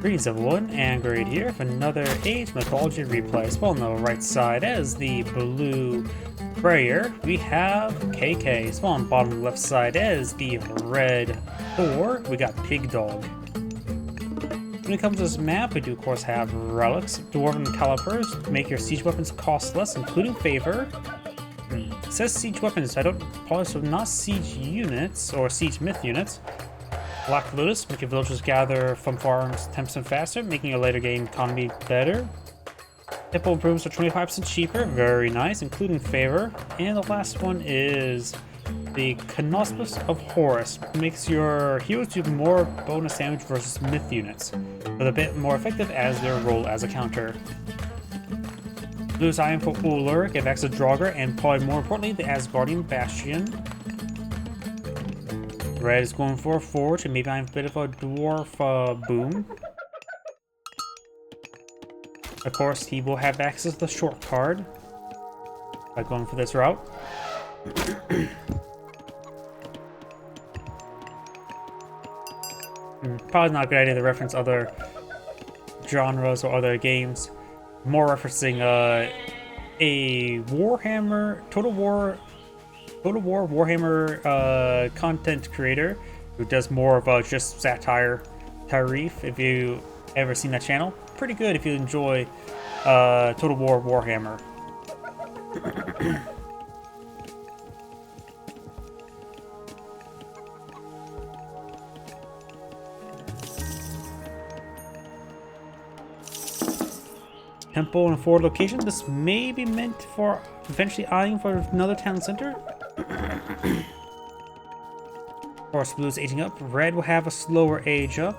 Greetings everyone, and Great here for another Age Mythology Replay. As well on the right side as the blue Freyr, we have KK. As well on the bottom left side as the red Thor, we got PigDog. When it comes to this map, we do of course have relics, dwarven calipers to make your siege weapons cost less, including favor. It says siege weapons, I don't probably so not siege units or siege myth units. Black Lotus, make your villagers gather from farms 10% faster, making your later game economy better. Temple improvements are 25% cheaper, very nice, including favor. And the last one is the Canospus of Horus, makes your heroes do more bonus damage versus myth units, but a bit more effective as their role as a counter. Blue's iron for Uller, give access to Draugr, and probably more importantly, the Asgardian Bastion. Red is going for a forge, and maybe I'm a bit of a dwarf boom. Of course, he will have access to the short card by going for this route. Probably not a good idea to reference other genres or other games. More referencing a Warhammer, Total War Warhammer content creator who does more of just satire Tarif. If you ever seen that channel, pretty good if you enjoy Total War Warhammer. Temple in a forward location. This may be meant for eventually eyeing for another town center. Of course, blue's aging up. Red will have a slower age up.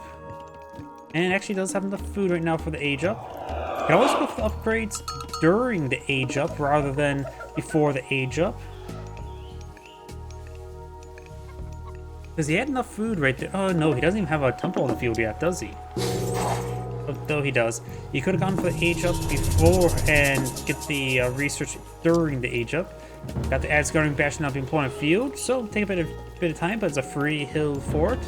And it actually does have enough food right now for the age up. You can always go for the upgrades during the age up rather than before the age up. Because he had enough food right there. Oh no, he doesn't even have a temple on the field yet, does he? Though he does. He could have gone for the age up before and get the research during the age up. Got the Asgardian Bastion not being employed on the field, so take a bit of time, but it's a free hill fort.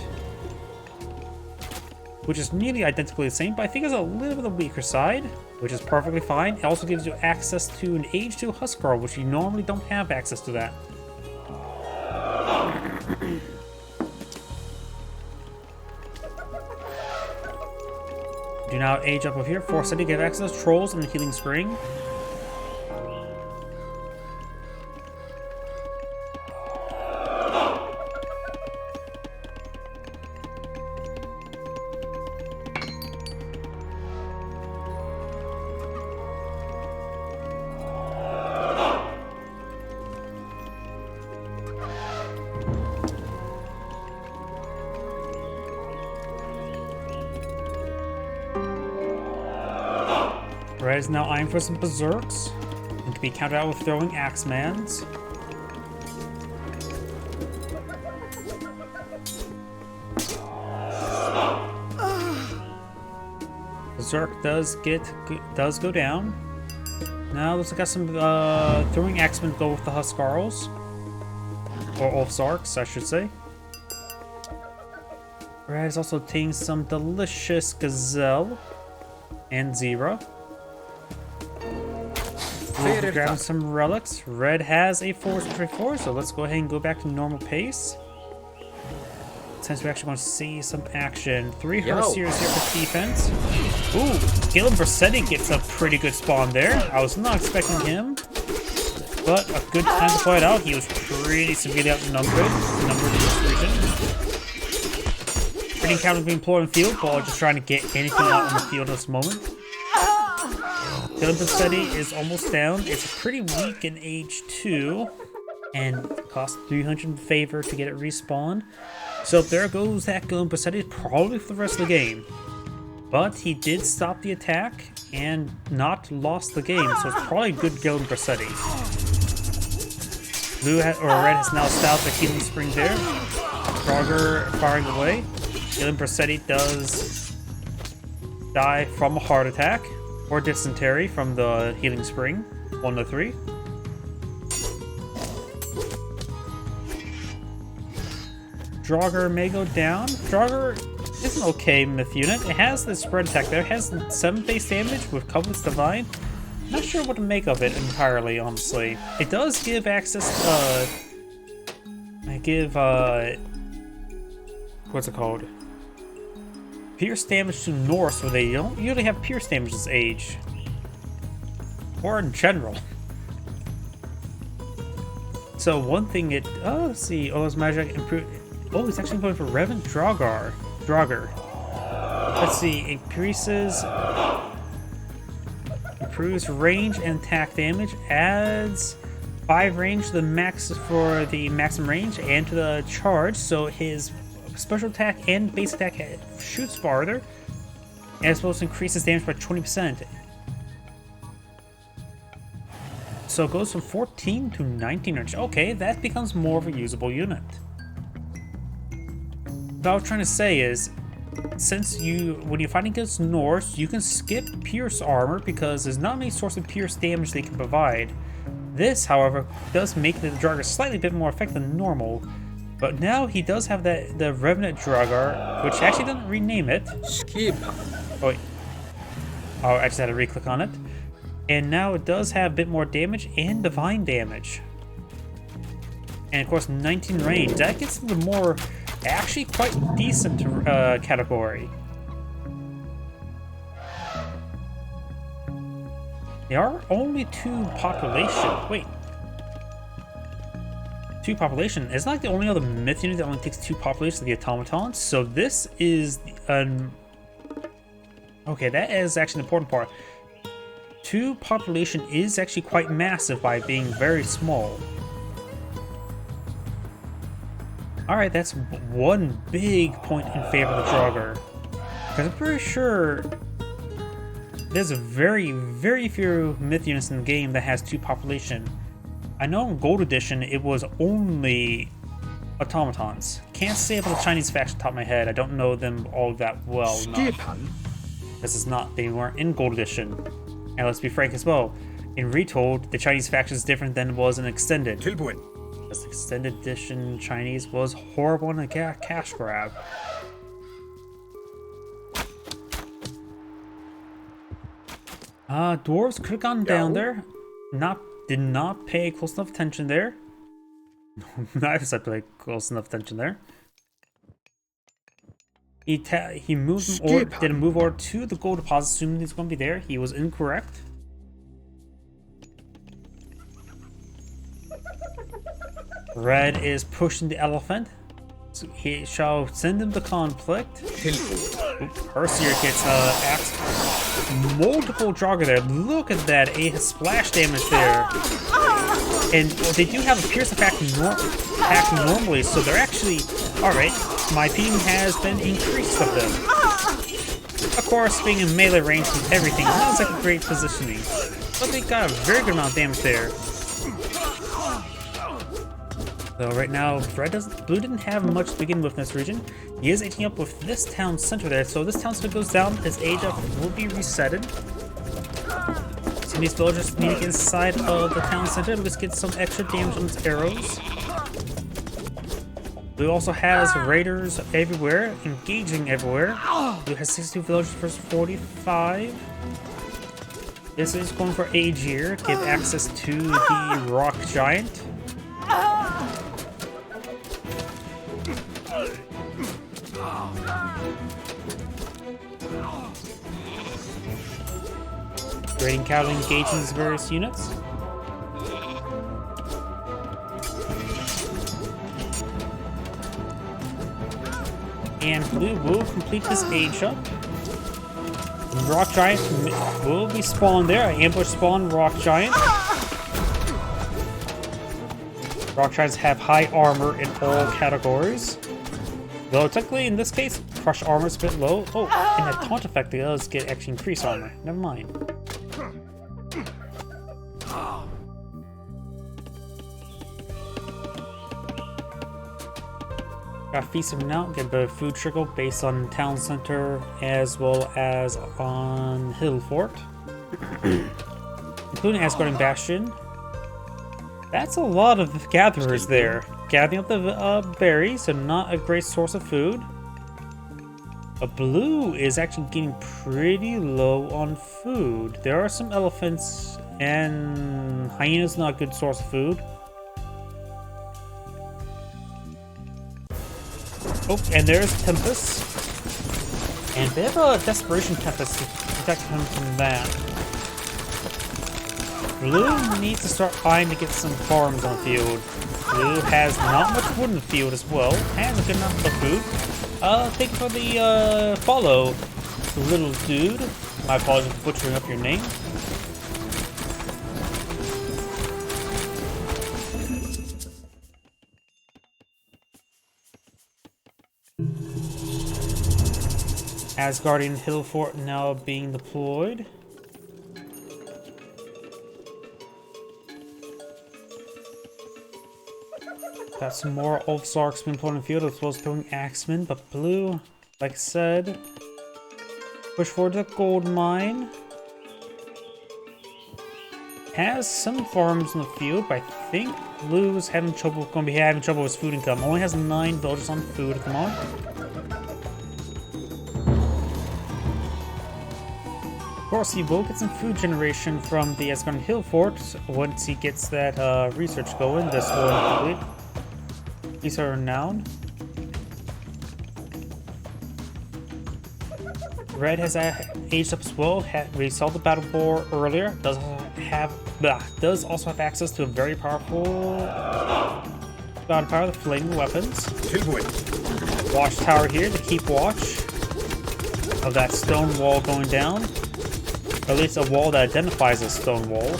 Which is nearly identically the same, but I think it's a little bit on the weaker side, which is perfectly fine. It also gives you access to an age 2 Huskarl, which you normally don't have access to that. Do now age up over here. Force City, get access to trolls and the healing spring. Red is now eyeing for some berserks, and can be countered out with throwing Axemans. Berserk does go down. Now looks like got some throwing Axemen go with the Huskarls, or Ulfsarks, I should say. Red is also taking some delicious Gazelle and Zira. We'll grab some relics. Red has a force 4, so let's go ahead and go back to normal pace. Since we actually want to see some action. 3 Herseers here for defense. Ooh, Galen Bersetti gets a pretty good spawn there. I was not expecting him, but a good time to play it out. He was pretty severely outnumbered in this region. Pretty encounters being employed in field, while just trying to get anything out on the field at this moment. Galen Bersetti is almost down. It's pretty weak in age 2 and costs 300 favor to get it respawned. So there goes that Galen Bersetti, probably for the rest of the game. But he did stop the attack and not lost the game, so it's probably a good Galen Bersetti. Red has now stopped the healing spring there. Draugr firing away. Galen Bersetti does die from a heart attack. Or dysentery from the healing spring. 1 to 3. Draugr may go down. Draugr It's an okay myth unit. It has the spread attack there. It has 7 base damage with Covenant's Divine. Not sure what to make of it entirely, honestly. It does give access, what's it called? Pierce damage to Norse, where they don't usually have pierce damage this age. Or in general. So one thing it, let's see, it's magic improved. Oh, it's actually going for Revan Draugr. Let's see, improves range and attack damage, adds 5 range to the max for the maximum range and to the charge, so his special attack and base attack shoots farther, as well as increases damage by 20%. So it goes from 14 to 19 range. Okay, that becomes more of a usable unit. What I was trying to say is, since when you're fighting against Norse, you can skip Pierce armor because there's not many sources of Pierce damage they can provide. This, however, does make the Draugr slightly bit more effective than normal. But now he does have the Revenant Draugr, which actually doesn't rename it. Skip. Oh, wait. Oh, I just had to re-click on it. And now it does have a bit more damage and divine damage. And of course, 19 range. That gets into the more, actually quite decent category. There are only 2 population. Wait. 2 population. It's not like the only other myth unit that only takes 2 populations of the automatons. So this is okay, that is actually the important part. 2 population is actually quite massive by being very small. Alright, that's one big point in favor of the Draugr. Because I'm pretty sure there's a very few myth units in the game that has 2 population. I know in Gold Edition it was only automatons. Can't say about the Chinese faction top of my head. I don't know them all that well. This is not, they weren't in Gold Edition. And let's be frank as well, in Retold, the Chinese faction is different than it was in Extended. This Extended Edition Chinese was horrible and a cash grab. Dwarves could have gone down there. Did not pay close enough attention there. Neither did I pay close enough attention there. He moved them, or did a move order to the gold deposit, assuming he's going to be there. He was incorrect. Red is pushing the elephant. So he shall send him to conflict. Perseer gets axed. Multiple Draugr there. Look at that. A splash damage there. And they do have a pierce attack normally, so they're actually... Alright, my team has been increased of them. Of course, being in melee range and everything, that was like a great positioning. But they got a very good amount of damage there. So right now, Blue didn't have much to begin with in this region. He is aging up with this town center there, so this town center goes down, his age up will be resetted. So these villagers need to get inside of the town center because get some extra damage on his arrows. Blue also has raiders everywhere, engaging everywhere. Blue has 62 villagers versus 45. This is going for Aegir, give access to the rock giant. Raiding cavalry engaging these various units. And Blue will complete his age up. Rock Giant will be spawned there. I ambush spawn Rock Giant. Rock Giants have high armor in all categories. Though technically in this case, crush armor is a bit low. Oh, and that taunt effect does get actually increased armor. Never mind. Got Feast of Now, get the food trickle based on Town Center as well as on Hill Fort. Including Asgard and Bastion. That's a lot of gatherers there. Gathering up the berries, so not a great source of food. But Blue is actually getting pretty low on food. There are some elephants, and hyenas not a good source of food. Oh, and there's Tempest. And a bit of a desperation Tempest to protect him from that. Blue needs to start trying to get some farms on the field. Blue has not much wood in the field as well. Has a good amount of food. Thank you for the follow, little dude. My apologies for butchering up your name. Asgardian Hill Fort now being deployed. Got some more Ulfsarks being deployed in the field as well as throwing axemen, but Blue, like I said, push forward to the gold mine. Has some farms in the field, but I think Blue is going to be having trouble with food income. Only has 9 villagers on food at the moment. Of course, he will get some food generation from the Asgardian Hill Fort once he gets that research going. This will complete. These are renowned. Red has aged up as well. We saw the battle boar earlier. Does also have access to a very powerful battle power, the flaming weapons. Watchtower here to keep watch of that stone wall going down. Or at least a wall that identifies as stone wall.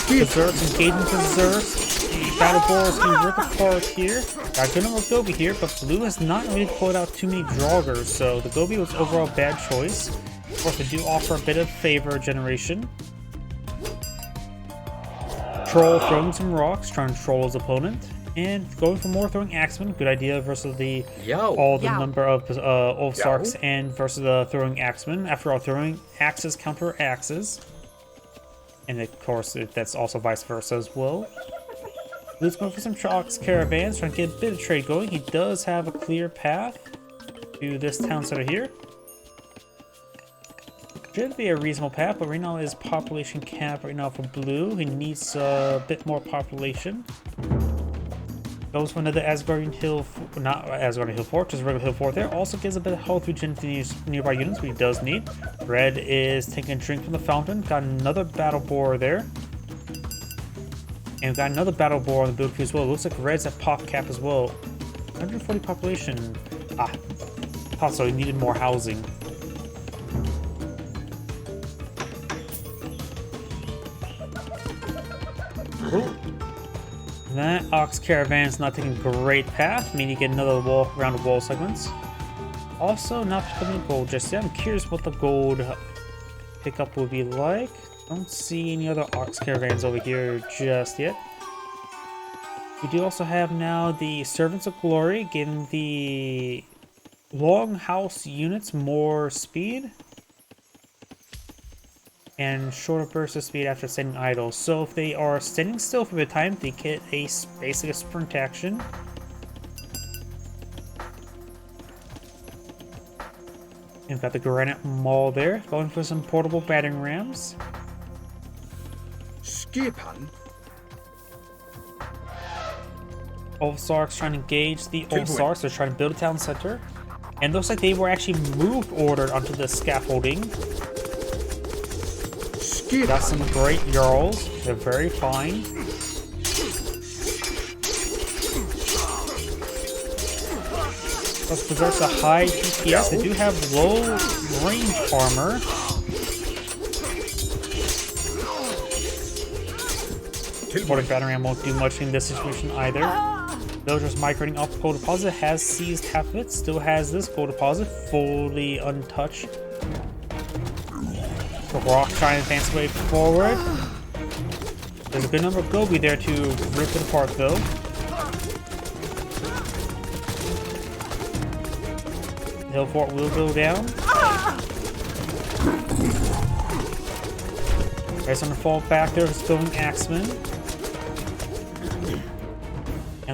Berserks engaging Berserks. The battle boar is being ripped apart here. Got a good number of Gobi here, but Blue has not really pulled out too many Draugrs, so the Gobi was overall a bad choice. Of course, they do offer a bit of favor generation. Troll throwing some rocks, trying to troll his opponent. And going for more throwing axemen, good idea versus the number of Ulfsarks and versus the throwing axemen. After all, throwing axes counter axes. And of course, that's also vice versa as well. Blue's going for some Ox caravans, trying to get a bit of trade going. He does have a clear path to this town center here. Should be a reasonable path, but right now is population cap right now for Blue. He needs a bit more population. Goes for another Asgardian Hill, not Asgardian Hill Fort, just a regular Hill Fort there. Also gives a bit of health regen to these nearby units, which he does need. Red is taking a drink from the fountain. Got another battle boar there. And we've got another battle boar on the build queue as well. Looks like Red's at pop cap as well. 140 population. Thought so, he needed more housing. Ooh. That Ox Caravan is not taking a great path, meaning you get another round of wall segments. Also, not picking gold just yet. I'm curious what the gold pickup will be like. Don't see any other Ox Caravans over here just yet. We do also have now the Servants of Glory, giving the Longhouse units more speed. And shorter burst of speed after standing idle. So if they are standing still for a bit of time, they get basically a sprint action. And we've got the Granite Mall there, going for some portable battering rams. Skipan. Ulfsarks trying to engage the Ulfsarks. They're trying to build a town center. And it looks like they were actually ordered onto the scaffolding. Got some great Jarls. They're very fine. Plus Berserk's a high DPS. They do have low range armor. Supporting Battering won't do much in this situation either. Villagers migrating off the gold deposit has seized half of it. Still has this gold deposit fully untouched. The Rock trying to advance way forward. There's a good number of Gobi there to rip it apart though. The Hill Fort will go down. There's gonna fall back there, throwing axemen.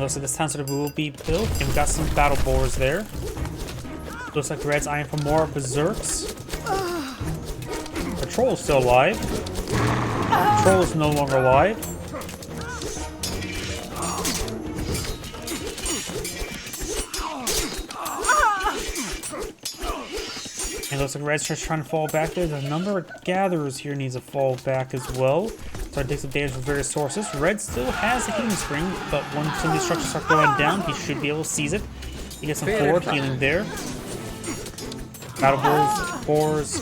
And looks like this town sort of will be built. And we got some battle boars there. Looks like Red's eyeing for more berserks. The troll's still alive. The troll is no longer alive. And it looks like Red's just trying to fall back there. The number of gatherers here needs to fall back as well. So it takes some damage from various sources. Red still has a healing spring, but when some of these structures start going down, he should be able to seize it. He gets some forward healing there. Battle boars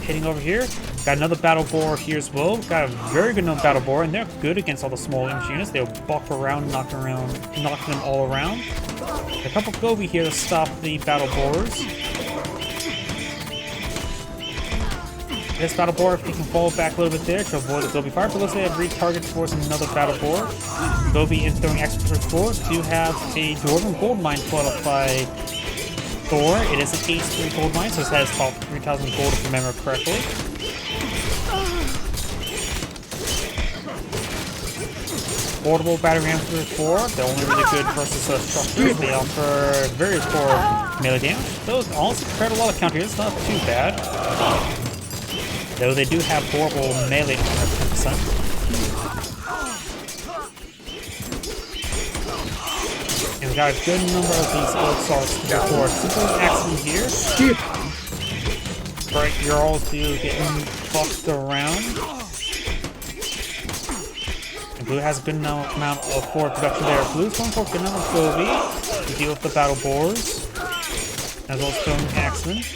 hitting over here. Got another battle boar here as well. Got a very good known battle boar, and they're good against all the small image units. They'll buck around, knock them all around. A couple Gobi here to stop the battle boars. This battle boar, if he can fall back a little bit there to avoid the Gobi fire, but looks like they have retargeted towards another battle boar. Gobi is throwing extra force. Do have a Dwarven gold mine put up by Thor. It is an H3 gold mine, so it has about 3,000 gold if I remember correctly. Portable battery rams for Thor. They're only really good versus structures. They offer very poor melee damage. Those also spread a lot of counter hits, not too bad. Though they do have horrible melee armor at 10%. And we got a good number of these old salts to record. Simple accident here. Bright Jarls do getting buffed around. And Blue has a good amount of forward production there. Blue's going for a good amount of Gobi to deal with the battle boars, as well as throwing accident.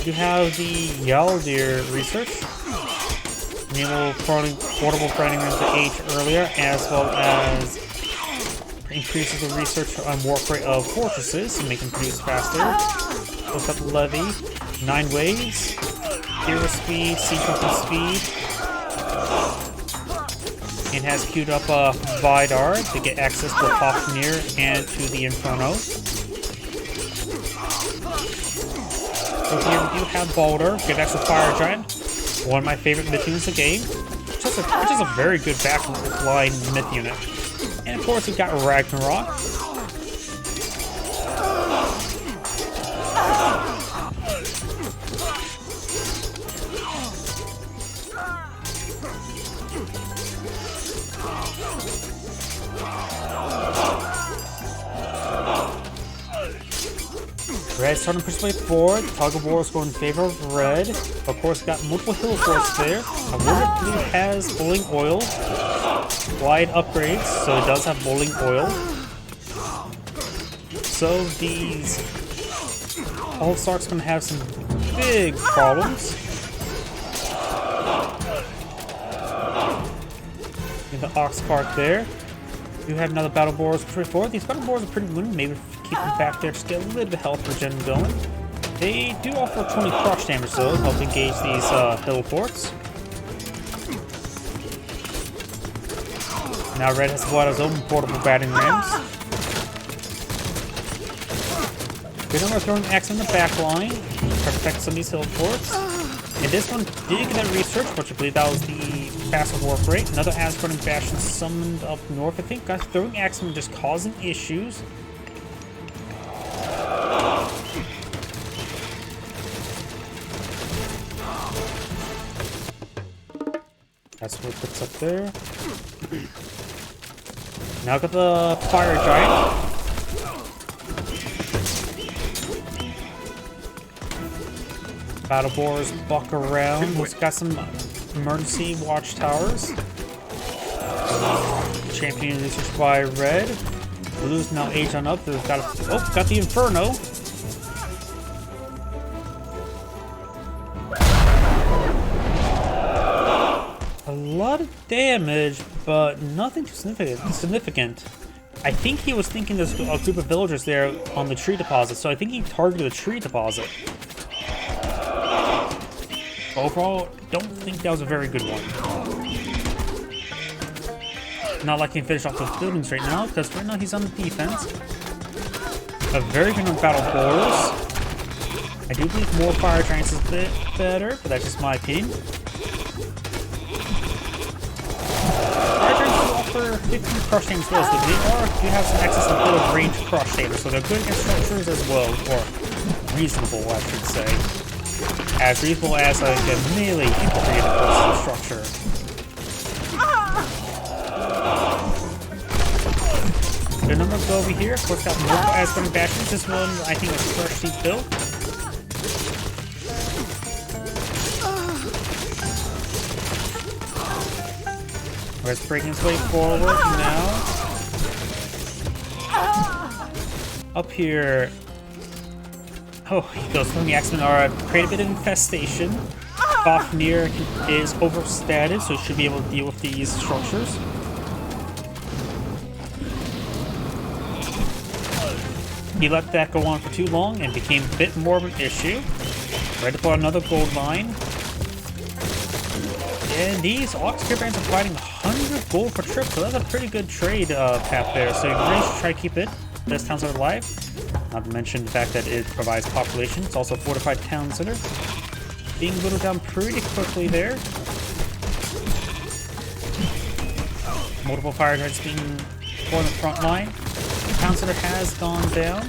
You have the Yaldir research. Enable portable fighting rooms to H earlier, as well as increases the research on warp rate of fortresses to make them produce faster. Look up Levy. 9 waves. Hero speed, siege weapon speed. It has queued up Vidar to get access to the Fafnir and to the Inferno. So here we do have Baldur, get access to Fire Giant, one of my favorite myth units in the game, which is a very good backline myth unit. And of course we got Ragnarok. Red starting to push way forward. Tug of War is going in favor of Red. Of course, got multiple hill force there. I wonder if Blue has bowling oil. Glide upgrades, so it does have bowling oil. So these all Stark's going to have some big problems. In the Ox Cart there. You have another Battle Boars pretty forward. These Battle Boars are pretty good. Maybe keep them back there, just get a little bit of health regen going. They do offer 20 crush damage though, help engage these hill forts. Now Red has bought his own portable batting rams. Good number of throwing X in the back line to protect some of these hill forts. And this one did get that research, which I believe that was the passive warp rate. Another Asgard and Bastion summoned up north, I think. Guys, throwing X and just causing issues. That's what it puts up there. Now got the Fire Giant. Battle Boars buck around. We've got some emergency watchtowers. Champion research by Red. Blue's now Agion up. They've got the Inferno. A lot of damage, but nothing too significant. I think he was thinking there's a group of villagers there on the tree deposit, so I think he targeted the tree deposit. Overall, don't think that was a very good one. Not like he can finish off those buildings right now, because right now he's on the defense. A very good on Battle Boars. I do believe more Fire Giants is a bit better, but that's just my opinion. Fire Giants do offer 15 crush damage as well, so they do have some excess of good range crush damage, so they're good against structures as well, or reasonable, I should say. As reasonable as like a melee infantry versus a structure. The number go over here, of course, got multiple as bastions. This one, I think, is freshly built. Let's break his way forward now. Up here. Oh, those Summery Axemen are create a bit of infestation. Fafnir is overstated, so should be able to deal with these structures. He let that go on for too long and became a bit more of an issue. Ready to put another gold line. And these Ox Caravans are providing 100 gold per trip, so that's a pretty good trade path there. So you really should try to keep it. Best towns are alive. Not to mention the fact that it provides population. It's also a fortified town center. Being whittled down pretty quickly there. Multiple fire darts being put on the front line. The town center has gone down.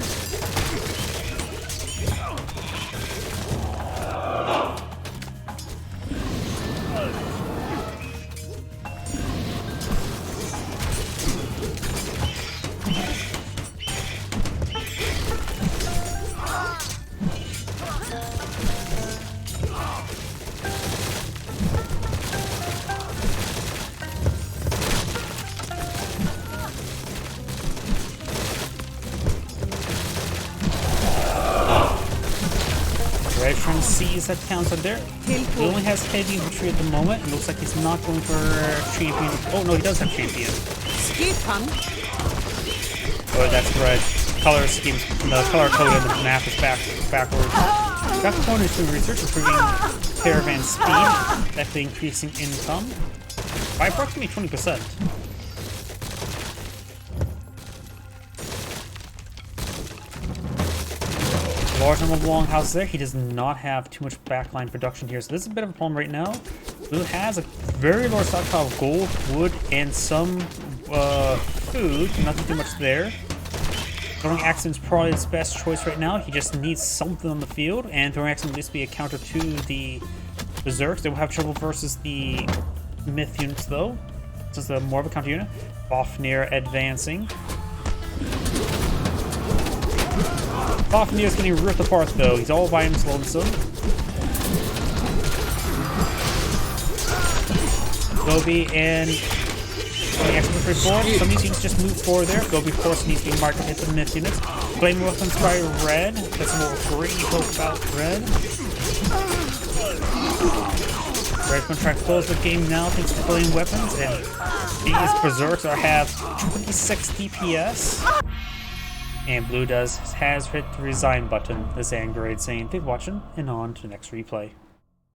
Right, trying to seize that town center there. He only has heavy infantry at the moment. It looks like he's not going for champion. Oh no, he does have champion. Oh, that's right. Color scheme, the color code in the map is backwards. That component is doing research, improving caravan speed, definitely increasing income by approximately 20%. Large number of longhouses there. He does not have too much backline production here, so this is a bit of a problem right now. Blue has a very large stockpile of gold, wood, and some food. Nothing too much there. Throwing Axe is probably his best choice right now. He just needs something on the field, and Throwing Axe will just be a counter to the Berserks. They will have trouble versus the Myth units though, since they're more of a counter unit. Fafnir advancing. Fafnir is getting ripped apart though. He's all by himself lonesome. Gobi and X-Infantry forward. Some of these units just move forward there. Gobi, of course, needs to be marked to hit the Myth units. Flame weapons by Red. That's what we're great hope about Red. Red's going to try to close the game now thanks to flame weapons. And these Berserks have 26 DPS. And Blue has hit the resign button, this Android saying, "Thanks for watching," and on to the next replay.